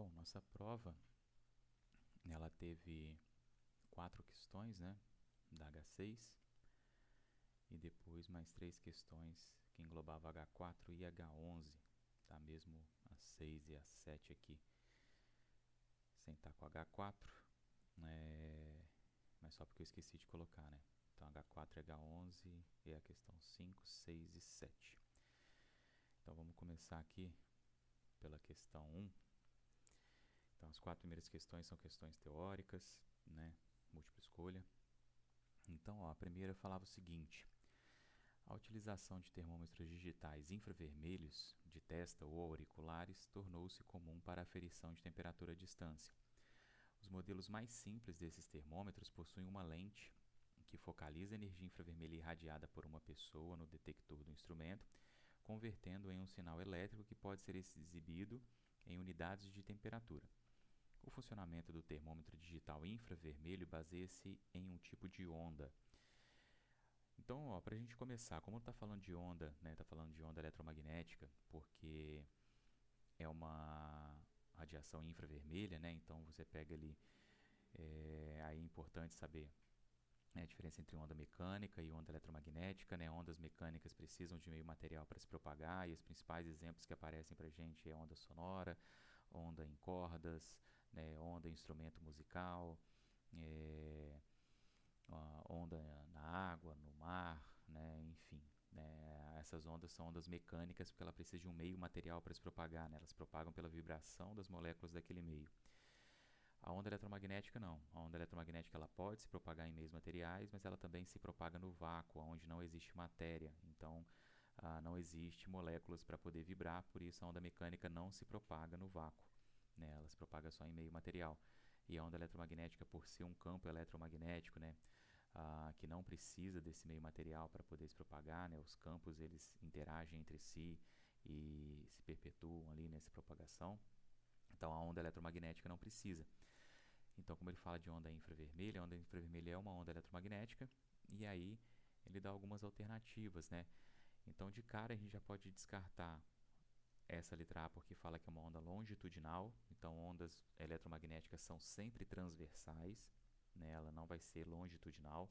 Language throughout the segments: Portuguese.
Bom, nossa prova, ela teve 4 questões, né, da H6, e depois mais 3 questões que englobavam H4 e H11, tá? Mesmo a 6 e a 7 aqui, sem estar com H4, mas só porque eu esqueci de colocar, né? Então H4 e H11 é a questão 5, 6 e 7. Então vamos começar aqui pela questão 1. Então as 4 primeiras questões são questões teóricas, né? Múltipla escolha. Então, ó, a primeira falava o seguinte: a utilização de termômetros digitais infravermelhos de testa ou auriculares tornou-se comum para a aferição de temperatura à distância. Os modelos mais simples desses termômetros possuem uma lente que focaliza a energia infravermelha irradiada por uma pessoa no detector do instrumento, convertendo em um sinal elétrico que pode ser exibido em unidades de temperatura. O funcionamento do termômetro digital infravermelho baseia-se em um tipo de onda. Então, para a gente começar, como está falando de onda, né, está falando de onda eletromagnética, porque é uma radiação infravermelha, né, então você pega ali, aí é importante saber a diferença entre onda mecânica e onda eletromagnética, né? Ondas mecânicas precisam de meio material para se propagar, e os principais exemplos que aparecem para a gente é onda sonora, onda em cordas, né? Onda em instrumento musical, onda na água, no mar, né? Enfim. Essas ondas são ondas mecânicas porque ela precisa de um meio material para se propagar, né? Elas propagam pela vibração das moléculas daquele meio. A onda eletromagnética não. A onda eletromagnética ela pode se propagar em meios materiais, mas ela também se propaga no vácuo, onde não existe matéria. Então, não existe moléculas para poder vibrar, por isso a onda mecânica não se propaga no vácuo, né? Ela se propaga só em meio material. E a onda eletromagnética, por ser um campo eletromagnético, né, que não precisa desse meio material para poder se propagar, né, os campos eles interagem entre si e se perpetuam ali nessa propagação. Então a onda eletromagnética não precisa. Então, como ele fala de onda infravermelha, a onda infravermelha é uma onda eletromagnética, e aí ele dá algumas alternativas, né? Então, de cara, a gente já pode descartar essa letra A porque fala que é uma onda longitudinal, então ondas eletromagnéticas são sempre transversais, né? Ela não vai ser longitudinal.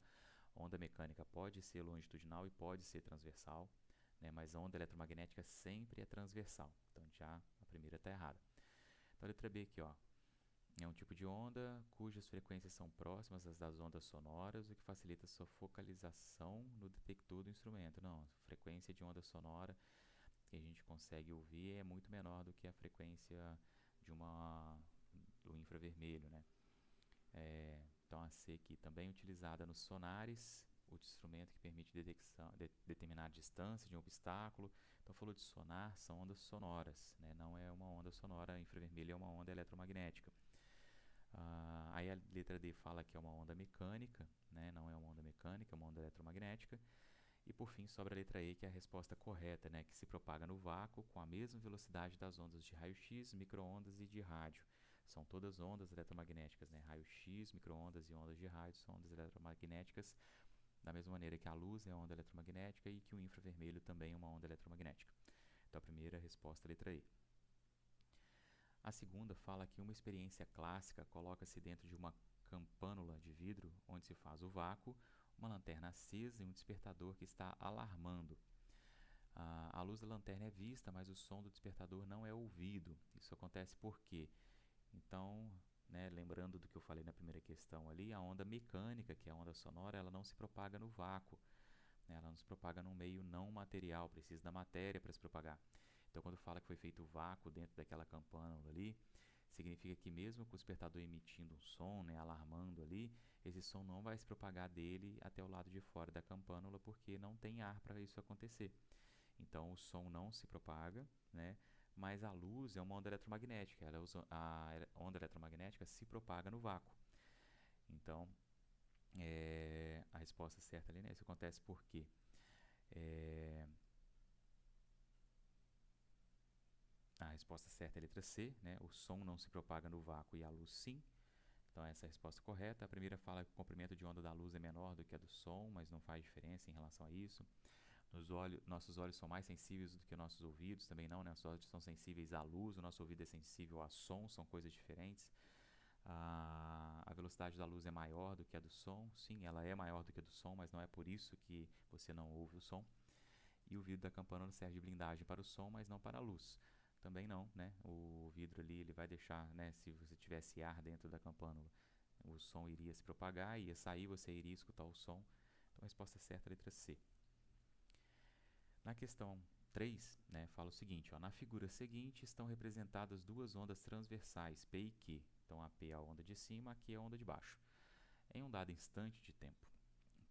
Onda mecânica pode ser longitudinal e pode ser transversal, né? Mas a onda eletromagnética sempre é transversal. Então, já a primeira está errada. Então, a letra B aqui, ó. É um tipo de onda cujas frequências são próximas às das ondas sonoras, o que facilita sua focalização no detector do instrumento. Não, a frequência de onda sonora que a gente consegue ouvir é muito menor do que a frequência de do infravermelho, né? Então a C aqui também é utilizada nos sonares, o instrumento que permite determinar a distância de um obstáculo. Então falou de sonar, são ondas sonoras, né? Não é uma onda sonora, infravermelho é uma onda eletromagnética. Aí a letra D fala que é uma onda mecânica, né? Não é uma onda mecânica, é uma onda eletromagnética. E por fim sobra a letra E, que é a resposta correta, né? Que se propaga no vácuo com a mesma velocidade das ondas de raio-x, micro-ondas e de rádio. São todas ondas eletromagnéticas, né? Raio-x, micro-ondas e ondas de rádio são ondas eletromagnéticas, da mesma maneira que a luz é onda eletromagnética e que o infravermelho também é uma onda eletromagnética. Então a primeira resposta é a letra E. A segunda fala que uma experiência clássica coloca-se dentro de uma campânula de vidro onde se faz o vácuo, uma lanterna acesa e um despertador que está alarmando. A luz da lanterna é vista, mas o som do despertador não é ouvido. Isso acontece por quê? Então, né, lembrando do que eu falei na primeira questão ali, a onda mecânica, que é a onda sonora, ela não se propaga no vácuo, né? Ela não se propaga num meio não material, precisa da matéria para se propagar. Então, quando fala que foi feito vácuo dentro daquela campânula ali, significa que mesmo com o despertador emitindo um som, né, alarmando ali, esse som não vai se propagar dele até o lado de fora da campânula, porque não tem ar para isso acontecer. Então, o som não se propaga, né, mas a luz é uma onda eletromagnética. A onda eletromagnética se propaga no vácuo. Então, a resposta certa ali, né, isso acontece por quê? A resposta certa é a letra C, né? O som não se propaga no vácuo e a luz sim. Então essa é a resposta correta. A primeira fala que o comprimento de onda da luz é menor do que a do som, mas não faz diferença em relação a isso. Nossos olhos são mais sensíveis do que nossos ouvidos, também não, né? Nossos olhos são sensíveis à luz, o nosso ouvido é sensível a som, são coisas diferentes. A velocidade da luz é maior do que a do som, sim, ela é maior do que a do som, mas não é por isso que você não ouve o som. E o vidro da campana serve de blindagem para o som, mas não para a luz. Também não, né? O vidro ali ele vai deixar, né? Se você tivesse ar dentro da campana, o som iria se propagar, ia sair, você iria escutar o som. Então a resposta certa é a letra C. Na questão 3, né, fala o seguinte, ó, na figura seguinte estão representadas duas ondas transversais, P e Q. Então a P é a onda de cima, a Q é a onda de baixo. Em um dado instante de tempo,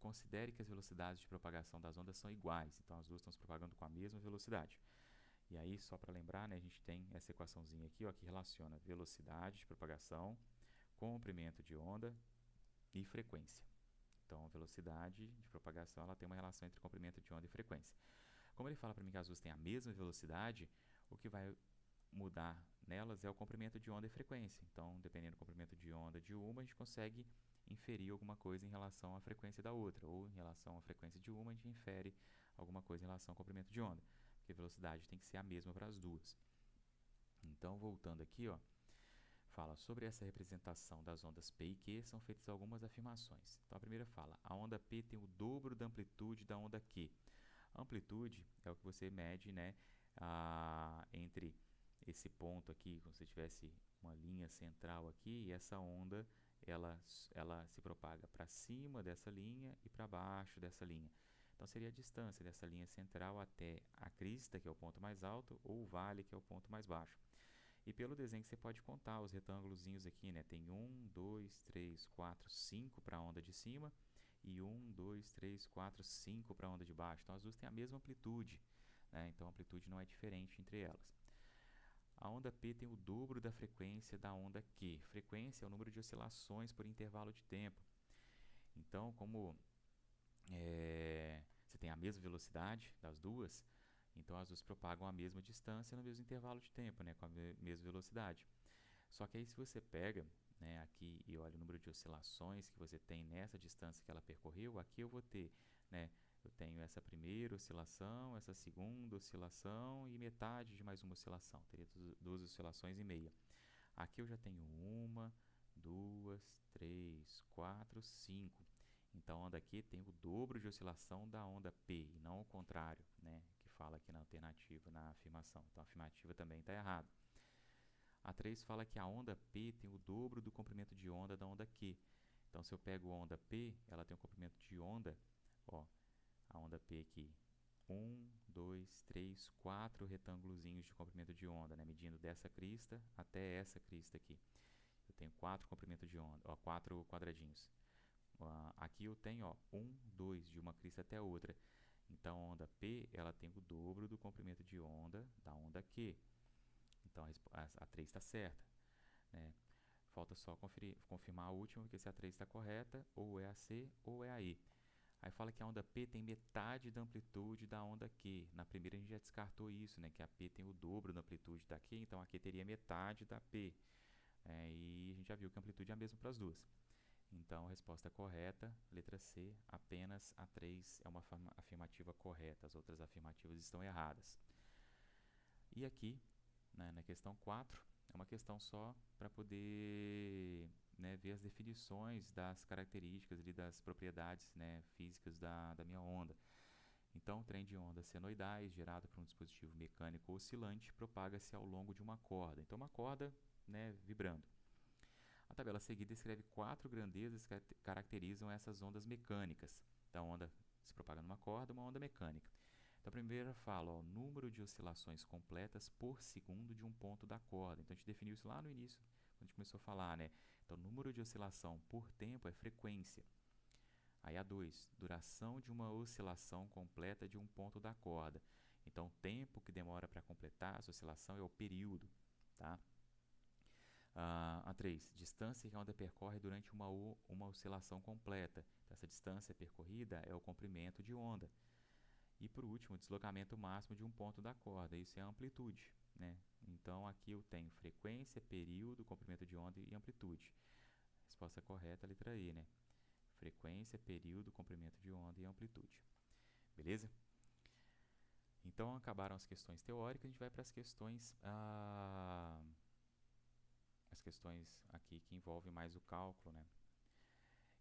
considere que as velocidades de propagação das ondas são iguais, então as duas estão se propagando com a mesma velocidade. E aí, só para lembrar, né, a gente tem essa equaçãozinha aqui, ó, que relaciona velocidade de propagação, comprimento de onda e frequência. Então, a velocidade de propagação ela tem uma relação entre comprimento de onda e frequência. Como ele fala para mim que as duas têm a mesma velocidade, o que vai mudar nelas é o comprimento de onda e frequência. Então, dependendo do comprimento de onda de uma, a gente consegue inferir alguma coisa em relação à frequência da outra, ou em relação à frequência de uma, a gente infere alguma coisa em relação ao comprimento de onda, porque a velocidade tem que ser a mesma para as duas. Então, voltando aqui, ó, fala sobre essa representação das ondas P e Q, são feitas algumas afirmações. Então, a primeira fala, a onda P tem o dobro da amplitude da onda Q. A amplitude é o que você mede, né, entre esse ponto aqui, como se tivesse uma linha central aqui, e essa onda ela se propaga para cima dessa linha e para baixo dessa linha. Então seria a distância dessa linha central até a crista, que é o ponto mais alto, ou o vale, que é o ponto mais baixo. E pelo desenho você pode contar os retângulozinhos aqui, né? Tem 1, 2, 3, 4, 5 para a onda de cima e 1, 2, 3, 4, 5 para a onda de baixo. Então as duas têm a mesma amplitude, né? Então a amplitude não é diferente entre elas. A onda P tem o dobro da frequência da onda Q. Frequência é o número de oscilações por intervalo de tempo. Então, como você tem a mesma velocidade das duas, então as duas propagam a mesma distância no mesmo intervalo de tempo, né, com a mesma velocidade. Só que aí se você pega, né, aqui e olha o número de oscilações que você tem nessa distância que ela percorreu, aqui eu vou ter, né, eu tenho essa primeira oscilação, essa segunda oscilação e metade de mais uma oscilação. Teria duas oscilações e meia. Aqui eu já tenho uma, duas, três, quatro, cinco. Então a onda Q tem o dobro de oscilação da onda P, e não o contrário, né, que fala aqui na alternativa, na afirmação. Então a afirmativa também está errada. A 3 fala que a onda P tem o dobro do comprimento de onda da onda Q. Então se eu pego a onda P, ela tem um comprimento de onda, ó, a onda P aqui, 1, 2, 3, 4 retângulozinhos de comprimento de onda, né, medindo dessa crista até essa crista aqui. Eu tenho 4 comprimentos de onda, ó, 4 quadradinhos. Aqui eu tenho, ó, 1, 2, de uma crista até outra. Então, a onda P ela tem o dobro do comprimento de onda da onda Q. Então, a 3 está certa, né? Falta só confirmar a última, porque se a 3 está correta, ou é a C ou é a E. Aí fala que a onda P tem metade da amplitude da onda Q. Na primeira a gente já descartou isso, né? Que a P tem o dobro da amplitude da Q, então a Q teria metade da P. E a gente já viu que a amplitude é a mesma para as duas. Então, a resposta correta, letra C, apenas a 3 é uma afirmativa correta, as outras afirmativas estão erradas. E aqui, né, na questão 4, é uma questão só para poder, né, ver as definições das características ali, das propriedades, né, físicas da minha onda. Então, o trem de ondas senoidais, gerado por um dispositivo mecânico oscilante, propaga-se ao longo de uma corda. Então, uma corda, né, vibrando. A tabela a seguir descreve 4 grandezas que caracterizam essas ondas mecânicas. Então, a onda se propaga numa corda, uma onda mecânica. Então, a primeira fala o número de oscilações completas por segundo de um ponto da corda. Então, a gente definiu isso lá no início, quando a gente começou a falar, né? Então, o número de oscilação por tempo é frequência. Aí a 2, duração de uma oscilação completa de um ponto da corda. Então, o tempo que demora para completar essa oscilação é o período, tá? A 3, distância que a onda percorre durante uma oscilação completa. Então, essa distância percorrida é o comprimento de onda. E por último, o deslocamento máximo de um ponto da corda. Isso é a amplitude, né? Então aqui eu tenho frequência, período, comprimento de onda e amplitude. Resposta correta, letra E, né? Frequência, período, comprimento de onda e amplitude. Beleza? Então, acabaram as questões teóricas, a gente vai para as questões aqui que envolvem mais o cálculo, né?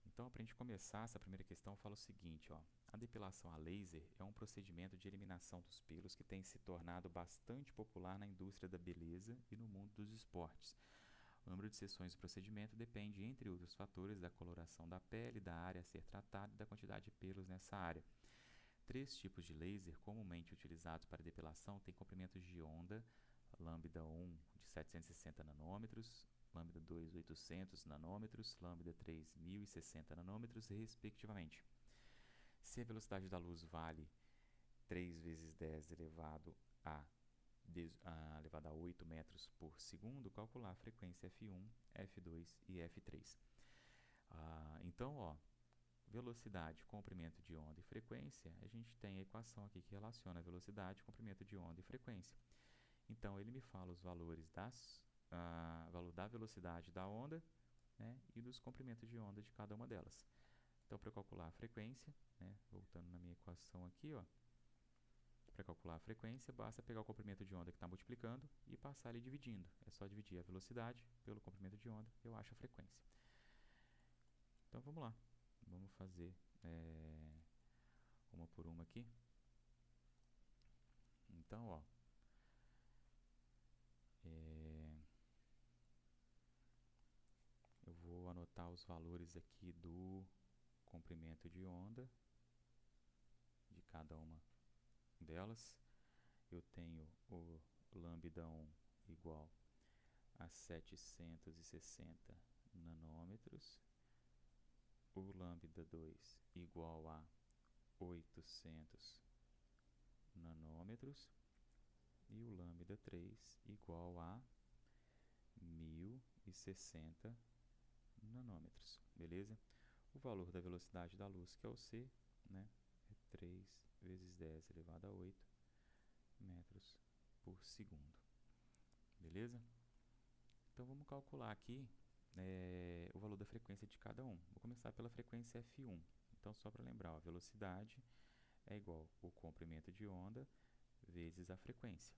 Então, para a gente começar essa primeira questão, fala o seguinte, ó. A depilação a laser é um procedimento de eliminação dos pelos que tem se tornado bastante popular na indústria da beleza e no mundo dos esportes. O número de sessões do procedimento depende, entre outros fatores, da coloração da pele, da área a ser tratada e da quantidade de pelos nessa área. 3 tipos de laser comumente utilizados para depilação têm comprimentos de onda, lambda 1 de 760 nanômetros, lambda 2 800 nanômetros, lambda 3 1060 nanômetros, respectivamente. Se a velocidade da luz vale 3 vezes 10 elevado a 8 metros por segundo, calcular a frequência F1, F2 e F3. Então, ó, velocidade, comprimento de onda e frequência, a gente tem a equação aqui que relaciona a velocidade, comprimento de onda e frequência. Então, ele me fala os valores valor da velocidade da onda, né, e dos comprimentos de onda de cada uma delas. Então, para calcular a frequência, né, voltando na minha equação aqui, ó, para calcular a frequência, basta pegar o comprimento de onda que está multiplicando e passar ele dividindo. É só dividir a velocidade pelo comprimento de onda, eu acho a frequência. Então, vamos lá. Vamos fazer uma por uma aqui. Então, ó, eu vou anotar os valores aqui do comprimento de onda de cada uma delas. Eu tenho o lambda 1 igual a 760 nanômetros, o lambda 2 igual a 800 nanômetros e o lambda 3 igual a 1060 nanômetros, beleza? O valor da velocidade da luz, que é o c, né, é 3 vezes 10 elevado a 8 metros por segundo, beleza? Então, vamos calcular aqui o valor da frequência de cada um. Vou começar pela frequência F1. Então, só para lembrar, a velocidade é igual ao comprimento de onda vezes a frequência.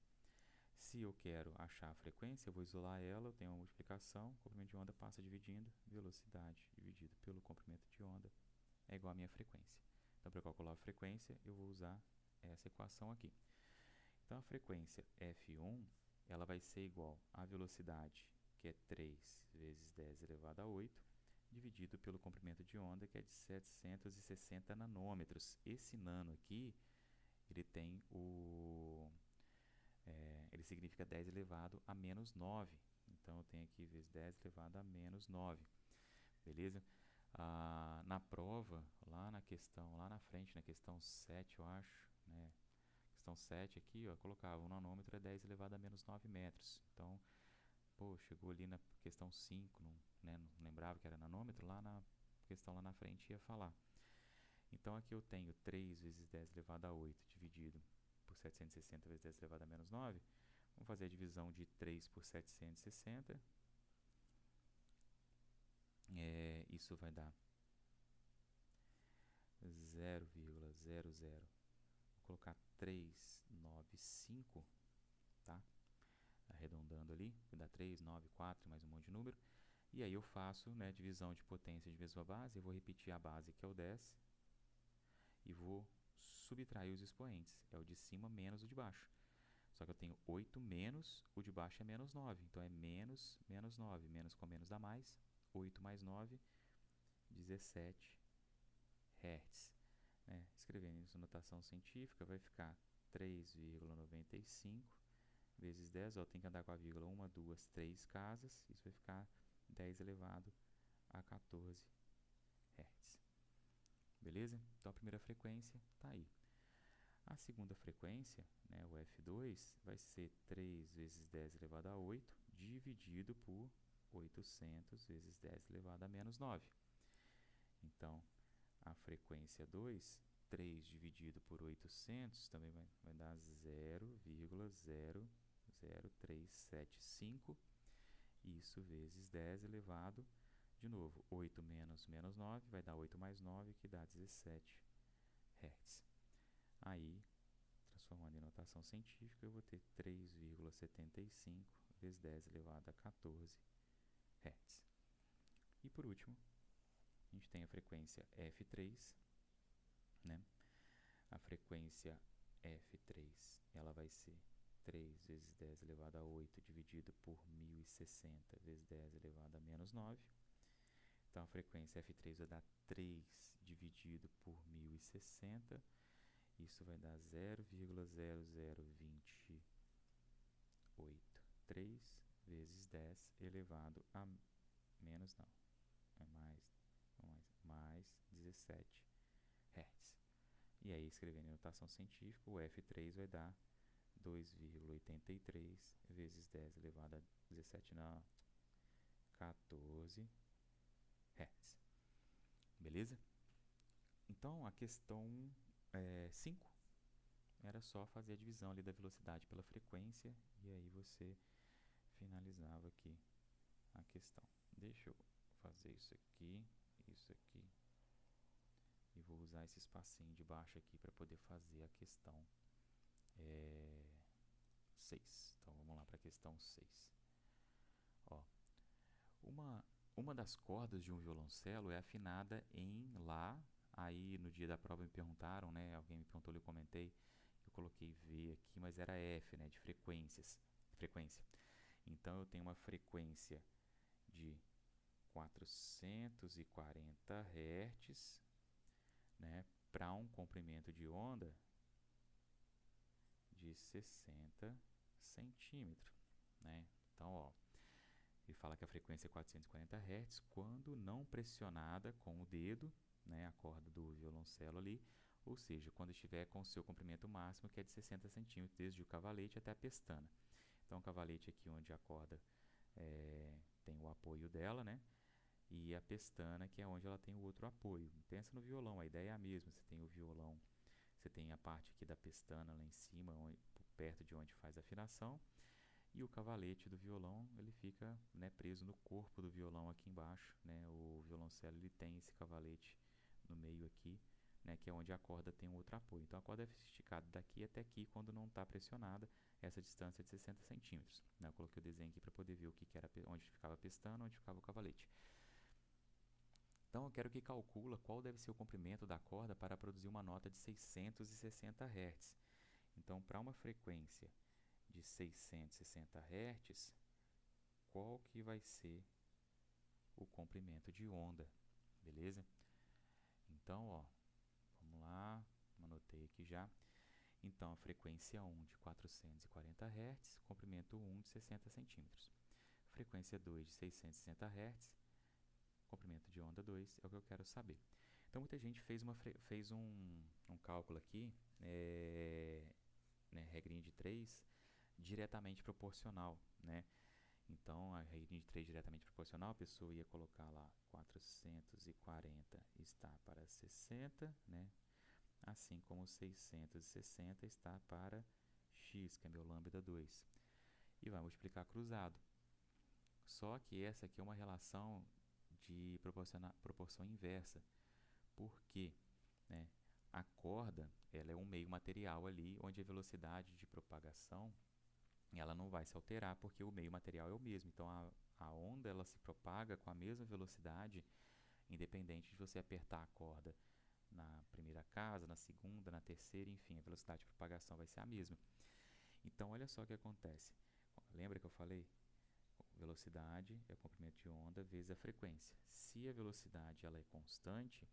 Se eu quero achar a frequência, eu vou isolar ela, eu tenho uma multiplicação, comprimento de onda passa dividindo, velocidade dividido pelo comprimento de onda é igual à minha frequência. Então, para calcular a frequência, eu vou usar essa equação aqui. Então, a frequência F1 ela vai ser igual à velocidade, que é 3 vezes 10 elevado a 8, dividido pelo comprimento de onda, que é de 760 nanômetros. Esse nano aqui, ele tem ele significa 10 elevado a menos 9. Então, eu tenho aqui vezes 10 elevado a menos 9. Beleza? Na prova, lá na questão, lá na frente, na questão 7, eu acho, né? Questão 7 aqui, ó, colocava o nanômetro é 10 elevado a menos 9 metros. Então, pô, chegou ali na questão 5, não lembrava que era nanômetro, lá na questão lá na frente ia falar. Então, aqui eu tenho 3 vezes 10 elevado a 8 dividido por 760 vezes 10 elevado a menos 9. Vamos fazer a divisão de 3 por 760. Isso vai dar 0,00. Vou colocar 395, tá? Arredondando ali, vai dar 3, 9, 4, mais um monte de número. E aí eu faço, né, divisão de potência de mesma base, eu vou repetir a base que é o 10 e vou subtrair os expoentes, é o de cima menos o de baixo. Só que eu tenho 8 menos, o de baixo é menos 9, então é menos, menos 9, menos com menos dá mais, 8 mais 9, 17 Hz. Escrevendo isso em notação científica, vai ficar 3,95 vezes 10, ó, tem que andar com a vírgula 1, 2, 3 casas, isso vai ficar 10 elevado a 14 Hz. Beleza? Então, a primeira frequência está aí. A segunda frequência, né, o F2, vai ser 3 vezes 10 elevado a 8, dividido por 800 vezes 10 elevado a menos 9. Então, a frequência 2, 3 dividido por 800, também vai dar 0,00375. Isso vezes 10 elevado, de novo, 8 menos menos 9, vai dar 8 mais 9, que dá 17 Hz. Aí, transformando em notação científica, eu vou ter 3,75 vezes 10 elevado a 14 Hz. E por último, a gente tem a frequência F3, né? A frequência F3, ela vai ser 3 vezes 10 elevado a 8 dividido por 1060 vezes 10 elevado a menos 9. Então, a frequência F3 vai dar 3 dividido por 1060. Isso vai dar 0,0023 vezes 10 elevado a menos, não, é mais 17 Hz. E aí, escrevendo em notação científica, o F3 vai dar 2,83 vezes 10 elevado a 17, não, 14 Hz. Beleza? Então, a questão 5 era só fazer a divisão ali da velocidade pela frequência e aí você finalizava aqui a questão. Deixa eu fazer isso aqui e vou usar esse espacinho de baixo aqui para poder fazer a questão 6. Então, vamos lá para a questão 6. Ó, uma das cordas de um violoncelo é afinada em Lá. Aí, no dia da prova me perguntaram, né? Alguém me perguntou, eu comentei, eu coloquei V aqui, mas era F, né? De frequência. Então, eu tenho uma frequência de 440 Hz, né? Para um comprimento de onda de 60 centímetros, né? Então, ó, ele fala que a frequência é 440 Hz quando não pressionada com o dedo, né, a corda do violoncelo ali, ou seja, quando estiver com o seu comprimento máximo, que é de 60 centímetros, desde o cavalete até a pestana. Então, o cavalete aqui onde a corda tem o apoio dela, né? E a pestana, que é onde ela tem o outro apoio. Pensa no violão, a ideia é a mesma. Você tem o violão, você tem a parte aqui da pestana lá em cima, perto de onde faz a afinação. E o cavalete do violão, ele fica, né, preso no corpo do violão aqui embaixo, né? O violoncelo, ele tem esse cavalete no meio aqui, né, que é onde a corda tem um outro apoio. Então, a corda é esticada daqui até aqui quando não está pressionada, essa distância é de 60 centímetros. Né? Eu coloquei o desenho aqui para poder ver o que era, onde ficava a pestana, onde ficava o cavalete. Então, eu quero que calcula qual deve ser o comprimento da corda para produzir uma nota de 660 Hz. Então, para uma frequência de 660 Hz, qual que vai ser o comprimento de onda, beleza? Então, ó, vamos lá, anotei aqui já. Então, a frequência 1 de 440 Hz, comprimento 1 de 60 centímetros. Frequência 2 de 660 Hz, comprimento de onda 2, é o que eu quero saber. Então, muita gente fez um cálculo aqui, né, regrinha de 3, diretamente proporcional, né? Então, a regrinha de 3 diretamente proporcional, a pessoa ia colocar lá 440 está para 60, né? Assim como 660 está para x, que é meu lambda 2. E vai multiplicar cruzado. Só que essa aqui é uma relação de proporção inversa. Por quê? Né? A corda, ela é um meio material ali, onde a velocidade de propagação ela não vai se alterar, porque o meio material é o mesmo. Então, a onda ela se propaga com a mesma velocidade, independente de você apertar a corda na primeira casa, na segunda, na terceira, enfim, a velocidade de propagação vai ser a mesma. Então, olha só o que acontece. Lembra que eu falei? Velocidade é o comprimento de onda vezes a frequência. Se a velocidade ela é constante,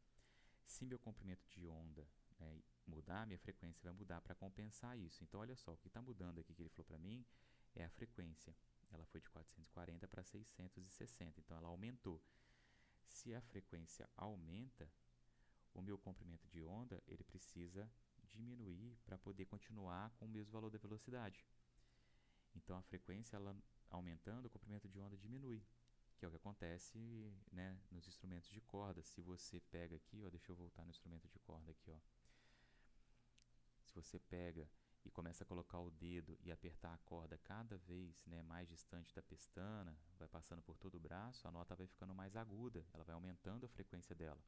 se meu comprimento de onda, né, mudar, minha frequência vai mudar para compensar isso. Então, olha só, o que está mudando aqui que ele falou para mim é a frequência. Ela foi de 440 para 660, então ela aumentou. Se a frequência aumenta, o meu comprimento de onda ele precisa diminuir para poder continuar com o mesmo valor da velocidade. Então, a frequência ela aumentando, o comprimento de onda diminui, que é o que acontece, né, nos instrumentos de corda. Se você pega aqui, ó, deixa eu voltar no instrumento de corda aqui, ó. Se você pega e começa a colocar o dedo e apertar a corda cada vez, né, mais distante da pestana, vai passando por todo o braço, a nota vai ficando mais aguda, ela vai aumentando a frequência dela,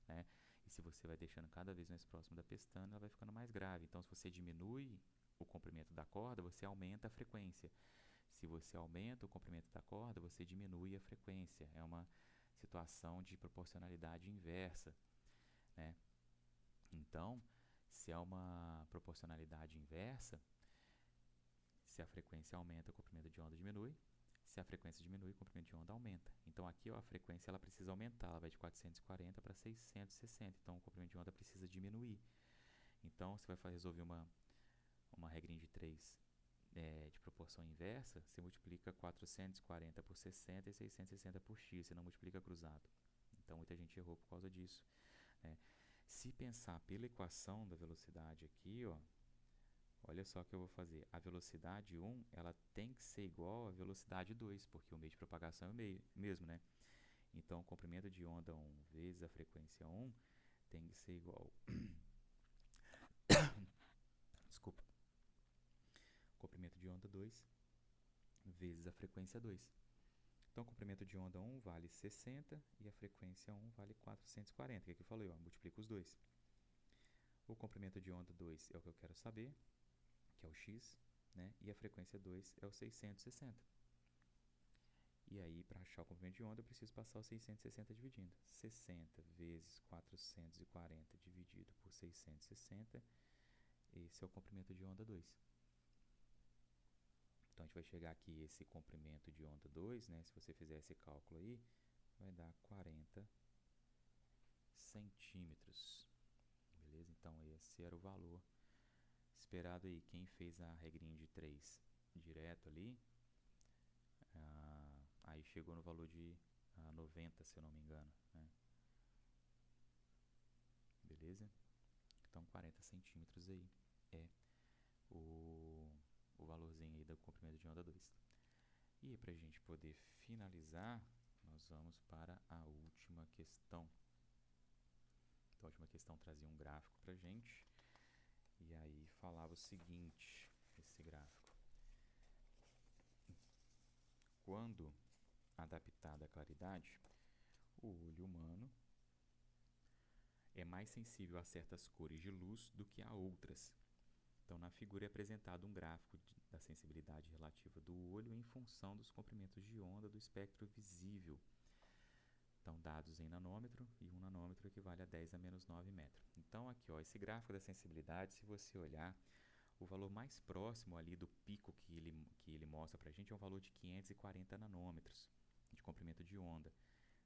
né? E se você vai deixando cada vez mais próximo da pestana, ela vai ficando mais grave. Então, se você diminui o comprimento da corda, você aumenta a frequência. Se você aumenta o comprimento da corda, você diminui a frequência. É uma situação de proporcionalidade inversa, né? Então, se é uma proporcionalidade inversa, se a frequência aumenta, o comprimento de onda diminui. Se a frequência diminui, o comprimento de onda aumenta. Então, aqui ó, a frequência ela precisa aumentar, ela vai de 440 para 660. Então, o comprimento de onda precisa diminuir. Então, você vai resolver uma regrinha de 3 de proporção inversa, você multiplica 440 por 60 e 660 por x, você não multiplica cruzado. Então, muita gente errou por causa disso, né? Se pensar pela equação da velocidade aqui, ó, olha só o que eu vou fazer. A velocidade 1 ela tem que ser igual à velocidade 2, porque o meio de propagação é o mesmo, né? Então, o comprimento de onda 1 vezes a frequência 1 tem que ser igual... Desculpa. Comprimento de onda 2 vezes a frequência 2. Então, o comprimento de onda 1 vale 60 e a frequência 1 vale 440, que é o que eu falei, ó, multiplico os dois. O comprimento de onda 2 é o que eu quero saber, que é o x, né? E a frequência 2 é o 660. E aí, para achar o comprimento de onda, eu preciso passar o 660 dividindo. 60 vezes 440 dividido por 660, esse é o comprimento de onda 2. Então, a gente vai chegar aqui, esse comprimento de onda 2, né? Se você fizer esse cálculo aí, vai dar 40 centímetros. Beleza? Então, esse era o valor esperado aí. Quem fez a regrinha de 3 direto ali, aí chegou no valor de 90, se eu não me engano, né? Beleza? Então, 40 centímetros aí é o valorzinho aí do comprimento de onda 2. E para a gente poder finalizar, nós vamos para a última questão. Então, a última questão trazia um gráfico para a gente. E aí falava o seguinte, esse gráfico. Quando adaptada à claridade, o olho humano é mais sensível a certas cores de luz do que a outras. Então, na figura é apresentado um gráfico da sensibilidade relativa do olho em função dos comprimentos de onda do espectro visível. Então, dados em nanômetro, e 1 nanômetro equivale a 10 a menos 9 metros. Então, aqui, ó, esse gráfico da sensibilidade, se você olhar, o valor mais próximo ali do pico que ele mostra para a gente é um valor de 540 nanômetros de comprimento de onda.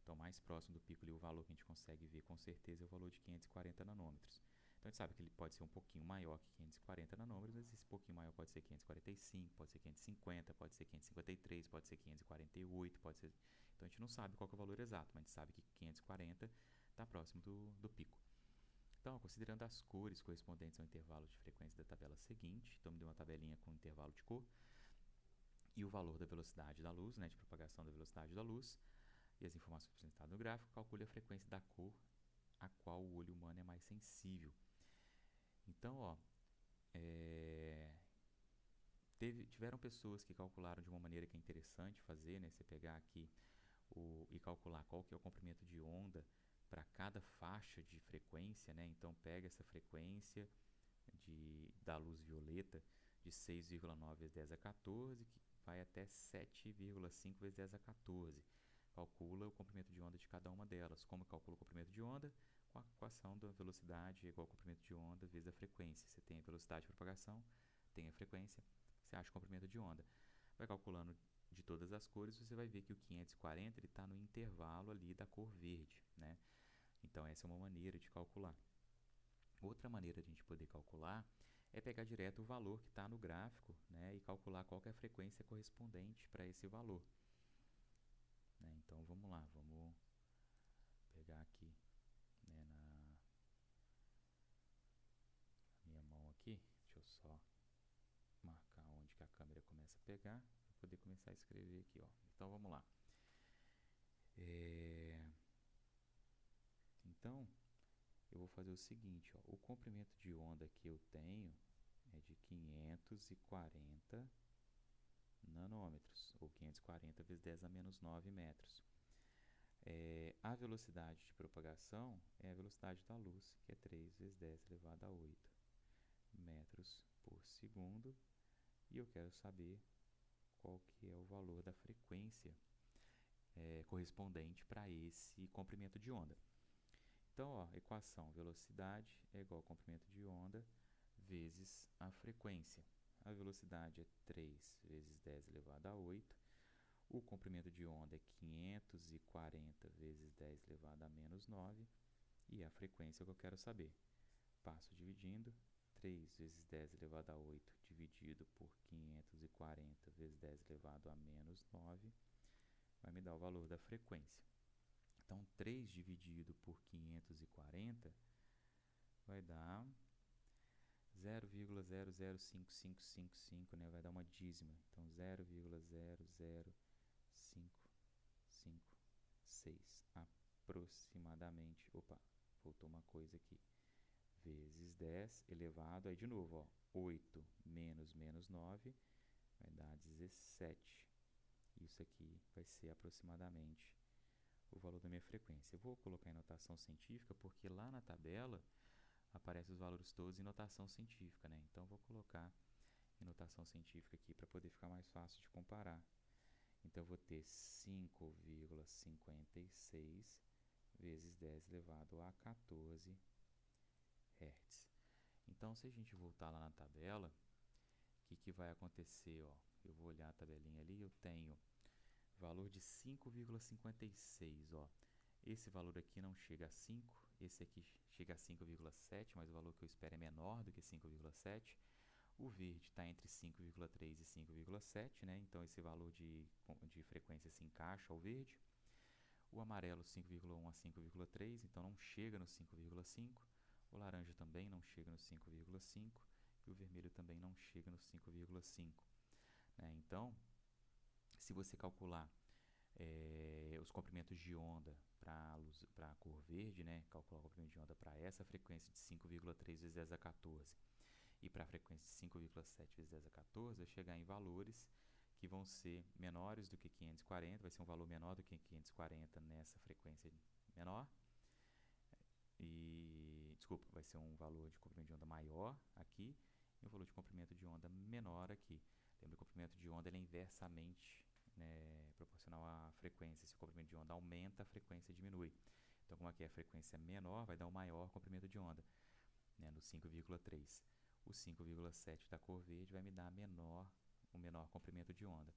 Então, mais próximo do pico ali, o valor que a gente consegue ver com certeza é o valor de 540 nanômetros. Então, a gente sabe que ele pode ser um pouquinho maior que 540 nanômetros, mas esse pouquinho maior pode ser 545, pode ser 550, pode ser 553, pode ser 548, pode ser... Então, a gente não sabe qual que é o valor exato, mas a gente sabe que 540 está próximo do pico. Então, considerando as cores correspondentes ao intervalo de frequência da tabela seguinte, então me deu uma tabelinha com intervalo de cor, e o valor da velocidade da luz, né, de propagação da velocidade da luz, e as informações apresentadas no gráfico, calcule a frequência da cor a qual o olho humano é mais sensível. Então, ó, tiveram pessoas que calcularam de uma maneira que é interessante fazer, né, você pegar aqui e calcular qual que é o comprimento de onda para cada faixa de frequência, né? Então, pega essa frequência da luz violeta de 6,9 vezes 10 a 14, que vai até 7,5 vezes 10 a 14. Calcula o comprimento de onda de cada uma delas. Como calcula o comprimento de onda? Com a equação da velocidade igual ao comprimento de onda vezes a frequência. Você tem a velocidade de propagação, tem a frequência, você acha o comprimento de onda. Vai calculando de todas as cores, você vai ver que o 540 está no intervalo ali da cor verde, né? Então, essa é uma maneira de calcular. Outra maneira de a gente poder calcular é pegar direto o valor que está no gráfico, né, e calcular qual que é a frequência correspondente para esse valor. Né? Então, vamos lá, vamos pegar aqui, né, na minha mão aqui, deixa eu só marcar onde que a câmera começa a pegar, para poder começar a escrever aqui, ó. Então, vamos lá. Então, eu vou fazer o seguinte, ó, o comprimento de onda que eu tenho é de 540 nanômetros, ou 540 vezes 10 a menos 9 metros. A velocidade de propagação é a velocidade da luz, que é 3 vezes 10 elevado a 8 metros por segundo. E eu quero saber qual que é o valor da frequência correspondente para esse comprimento de onda. Então, ó, equação, velocidade é igual ao comprimento de onda vezes a frequência. A velocidade é 3 vezes 10 elevado a 8. O comprimento de onda é 540 vezes 10 elevado a menos 9. E a frequência é o que eu quero saber. Passo dividindo. 3 vezes 10 elevado a 8 dividido por 540 vezes 10 elevado a menos 9 vai me dar o valor da frequência. Então, 3 dividido por 540 vai dar 0,005555, né? Vai dar uma dízima. Então, 0,00556 aproximadamente. Opa, faltou uma coisa aqui. Vezes 10 elevado, aí de novo, ó, 8 menos 9 vai dar 17. Isso aqui vai ser aproximadamente o valor da minha frequência. Eu vou colocar em notação científica porque lá na tabela aparecem os valores todos em notação científica, né? Então, vou colocar em notação científica aqui para poder ficar mais fácil de comparar. Então, eu vou ter 5,56 vezes 10 elevado a 14 Hz. Então, se a gente voltar lá na tabela, o que vai acontecer? Ó, eu vou olhar a tabelinha ali, eu tenho valor de 5,56. Ó. Esse valor aqui não chega a 5, esse aqui chega a 5,7, mas o valor que eu espero é menor do que 5,7. O verde está entre 5,3 e 5,7, né? Então esse valor de frequência se encaixa ao verde. O amarelo 5,1 a 5,3, então não chega no 5,5. O laranja também não chega no 5,5 e o vermelho também não chega no 5,5. Né? Então, se você calcular os comprimentos de onda para a cor verde, né? Calcular o comprimento de onda para essa frequência de 5,3 vezes 10 a 14 e para a frequência de 5,7 vezes 10 a 14, vai chegar em valores que vão ser menores do que 540, vai ser um valor menor do que 540 nessa frequência menor. Desculpa, vai ser um valor de comprimento de onda maior aqui e um valor de comprimento de onda menor aqui. Lembra que o comprimento de onda é inversamente proporcional à frequência. Se o comprimento de onda aumenta, a frequência diminui. Então, como aqui a frequência é menor, vai dar um maior comprimento de onda, né, no 5,3. O 5,7 da cor verde vai me dar um menor comprimento de onda.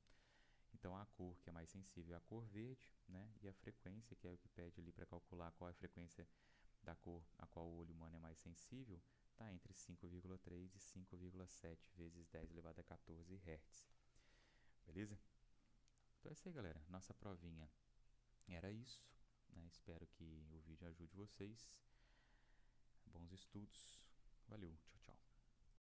Então, a cor que é mais sensível é a cor verde, né, e a frequência, que é o que pede ali para calcular qual é a frequência da cor a qual o olho humano é mais sensível, está entre 5,3 e 5,7 vezes 10 elevado a 14 Hz. Beleza? Então é isso aí, galera. Nossa provinha era isso. Né? Espero que o vídeo ajude vocês. Bons estudos. Valeu. Tchau, tchau.